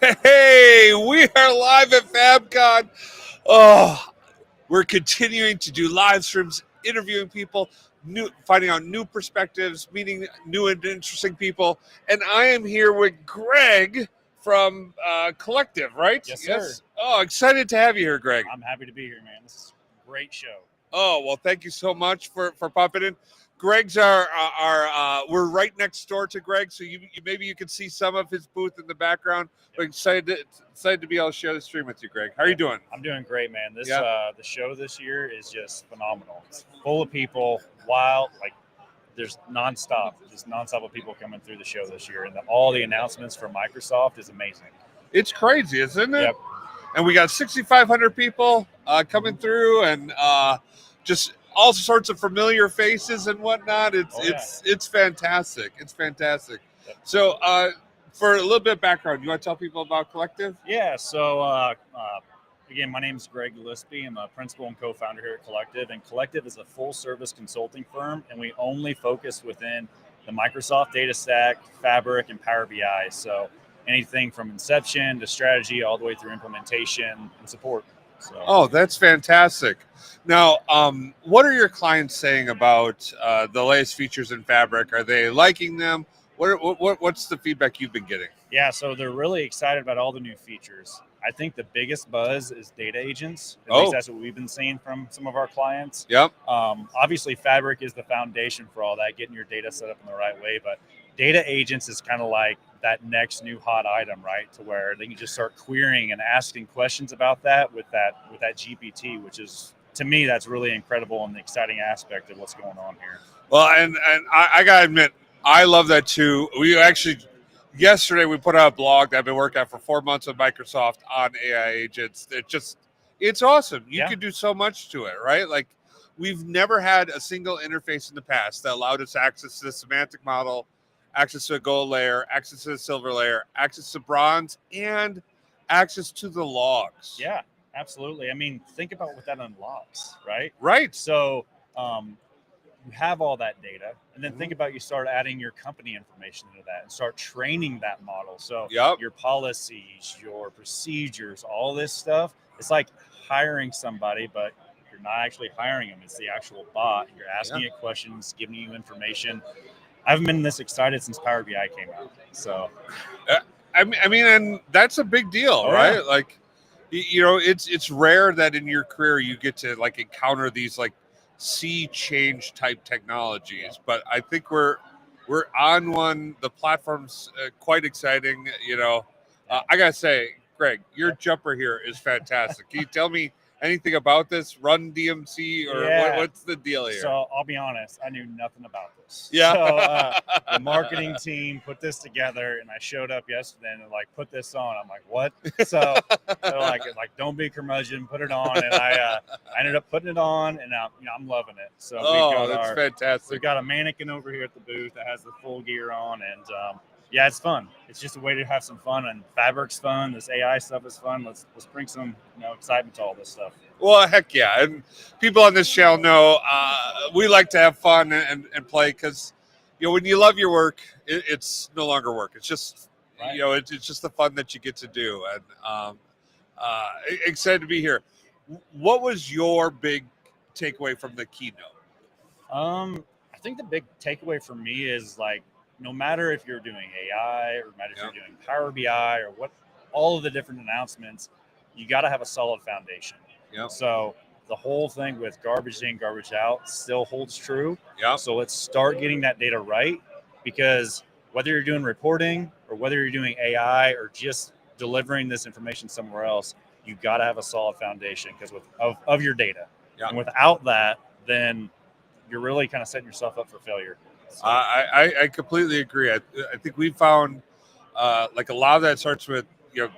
Hey, we are live at FabCon. Oh, we're continuing to do live streams, interviewing people, finding out new perspectives, meeting new and interesting people. And I am here with Greg from Collective, right? Yes, sir. Yes. Oh, excited to have you here, Greg. I'm happy to be here, man. This is a great show. Oh, well, thank you so much for popping in. Greg's we're right next door to Greg, so you maybe you can see some of his booth in the background. But Yep. excited to be able to share the stream with you, Greg. How are you Yeah, doing? I'm doing great, man. This Yeah. the show this year is just phenomenal. It's full of people, wild, like there's just nonstop of people coming through the show this year, and all the announcements from Microsoft is amazing. It's crazy, isn't it? Yep. And we got 6,500 people coming through, and just all sorts of familiar faces and whatnot. It's Oh yeah. it's fantastic. It's fantastic. Yep. So, for a little bit of background, you want to tell people about Collective? Yeah. So again, my name is Greg Gillespie. I'm a principal and co-founder here at Collective, and Collective is a full-service consulting firm, and we only focus within the Microsoft data stack, Fabric, and Power BI. So anything from inception to strategy, all the way through implementation and support. So Oh, that's fantastic. Now, what are your clients saying about the latest features in Fabric? Are they liking them? What's the feedback you've been getting? yeah, so they're really excited about all the new features. I think the biggest buzz is data agents. At least Oh, that's what we've been seeing from some of our clients. yep. Obviously, Fabric is the foundation for all that, getting your data set up in the right way. But data agents is kind of like that next new hot item, right? To where they can just start querying and asking questions about that with that GPT, which is to me that's really incredible and the exciting aspect of what's going on here. Well, and I gotta admit, I love that too. We actually yesterday we put out a blog that I've been working on for 4 months with Microsoft on AI agents. It's awesome. You Yeah. can do so much to it, right? Like we've never had a single interface in the past that allowed us access to the semantic model, access to a gold layer, access to the silver layer, access to bronze, and access to the logs. Yeah, absolutely. I mean, think about what that unlocks, right? Right. So you have all that data, and then think Mhm. about you start adding your company information into that and start training that model. So Yep. your policies, your procedures, all this stuff. It's like hiring somebody, but you're not actually hiring them. It's the actual bot. You're asking Yeah. it questions, giving you information. I haven't been this excited since Power BI came out. So, I mean, and that's a big deal, oh yeah, right? Like, it's rare that in your career you get to like encounter these like sea change type technologies. But I think we're on one. The platform's quite exciting. yeah, I gotta say, Greg, your yeah. jumper here is fantastic. Can you tell me anything about this? Run DMC or Yeah. what's the deal here? So I'll be honest, I knew nothing about this. Yeah. So the marketing team put this together, and I showed up yesterday and they're like, "Put this on." I'm like, "What?" So they're like, "Don't be curmudgeon, put it on." And I ended up putting it on, and now I'm loving it. So Oh, that's fantastic. we've got a mannequin over here at the booth that has the full gear on, and yeah, it's fun. It's just a way to have some fun, and Fabric's fun. This AI stuff is fun. Let's bring some excitement to all this stuff. Well, heck yeah. And people on this channel know we like to have fun and play because, when you love your work, it's no longer work. It's just, Right. it's just the fun that you get to do. And excited to be here. What was your big takeaway from the keynote? I think the big takeaway for me is like, no matter if you're doing AI or no matter if Yep. you're doing Power BI or what, all of the different announcements, you got to have a solid foundation. Yep. So the whole thing with garbage in, garbage out still holds true. Yep. So let's start getting that data right, because whether you're doing reporting or whether you're doing AI or just delivering this information somewhere else, you got to have a solid foundation because of your data. Yep. And without that, then you're really kind of setting yourself up for failure. So, I completely agree. I think we found like a lot of that starts with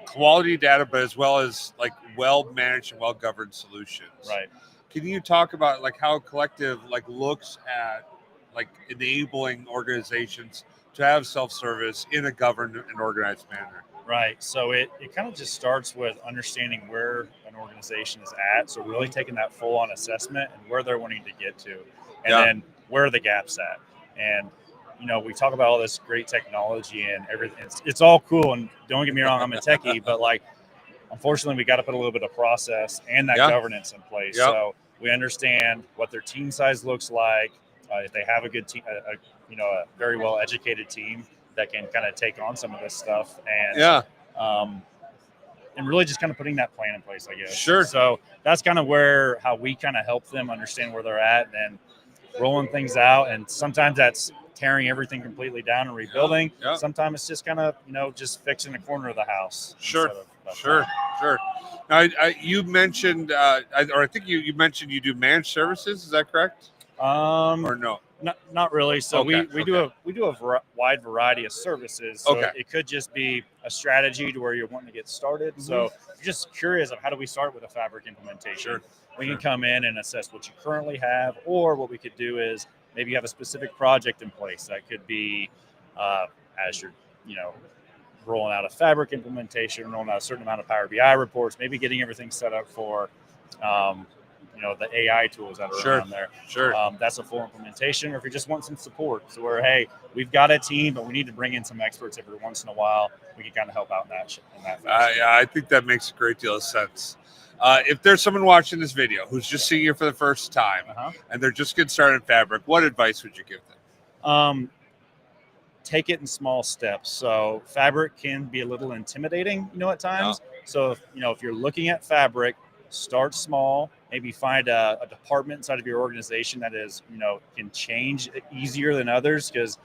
quality data, but as well as like well managed and well governed solutions. right. Can you talk about like how Collective like looks at like enabling organizations to have self service in a governed and organized manner? Right. So it kind of just starts with understanding where an organization is at. So really taking that full on assessment and where they're wanting to get to, and Yeah. then where are the gaps at. And we talk about all this great technology and everything. It's all cool, and don't get me wrong, I'm a techie, but like, unfortunately, we got to put a little bit of process and that governance in place. So we understand what their team size looks like. If they have a good team, a very well educated team that can kind of take on some of this stuff, and and really just kind of putting that plan in place, I guess. Sure. So that's kind of how we kind of help them understand where they're at and rolling things out. And sometimes that's tearing everything completely down and rebuilding. Sometimes it's just kind of, just fixing a corner of the house. Sure. Sure. Now, you mentioned, I think you mentioned you do managed services. Is that correct? Or no? Not really. So we do a wide variety of services. So it could just be a strategy to where you're wanting to get started. Mm-hmm. So if you're just curious of how do we start with a Fabric implementation. We can come in and assess what you currently have, or what we could do is maybe you have a specific project in place. That could be as you're, rolling out a Fabric implementation, rolling out a certain amount of Power BI reports, maybe getting everything set up for the AI tools that are around there. That's a full implementation. Or if you just want some support, so where, hey, we've got a team, but we need to bring in some experts every once in a while, we can kind of help out in that fashion. I think that makes a great deal of sense. If there's someone watching this video who's just seeing you for the first time and they're just getting started in Fabric, what advice would you give them? Take it in small steps. So Fabric can be a little intimidating, at times. So if you're looking at Fabric, start small. Maybe find a department inside of your organization that is, can change easier than others, because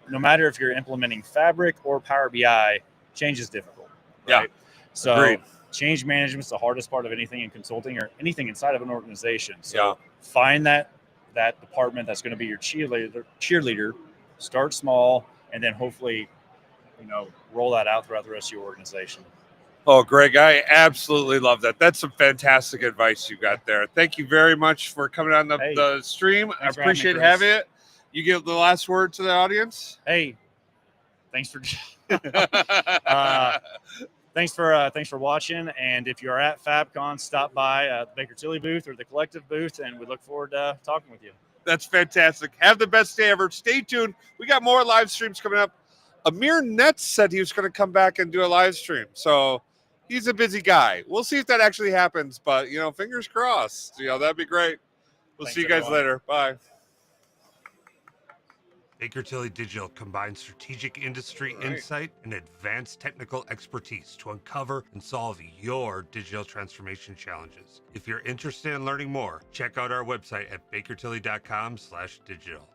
no matter if you're implementing Fabric or Power BI, change is difficult. Right? So agreed. Change management is the hardest part of anything in consulting or anything inside of an organization. So find that department that's going to be your cheerleader. Start small, and then hopefully, roll that out throughout the rest of your organization. Oh, Greg, I absolutely love that. That's some fantastic advice you got there. Thank you very much for coming on the stream. I appreciate having it. You give the last word to the audience. Hey, thanks for thanks for watching. And if you're at FabCon, stop by the Baker Tilly booth or the Collective booth, and we look forward to talking with you. That's fantastic. Have the best day ever. Stay tuned. We got more live streams coming up. Amir Netz said he was going to come back and do a live stream. So he's a busy guy. We'll see if that actually happens. But, fingers crossed. That'd be great. Thanks, see you guys later. Bye. Baker Tilly Digital combines strategic industry insight and advanced technical expertise to uncover and solve your digital transformation challenges. If you're interested in learning more, check out our website at bakertilly.com/digital.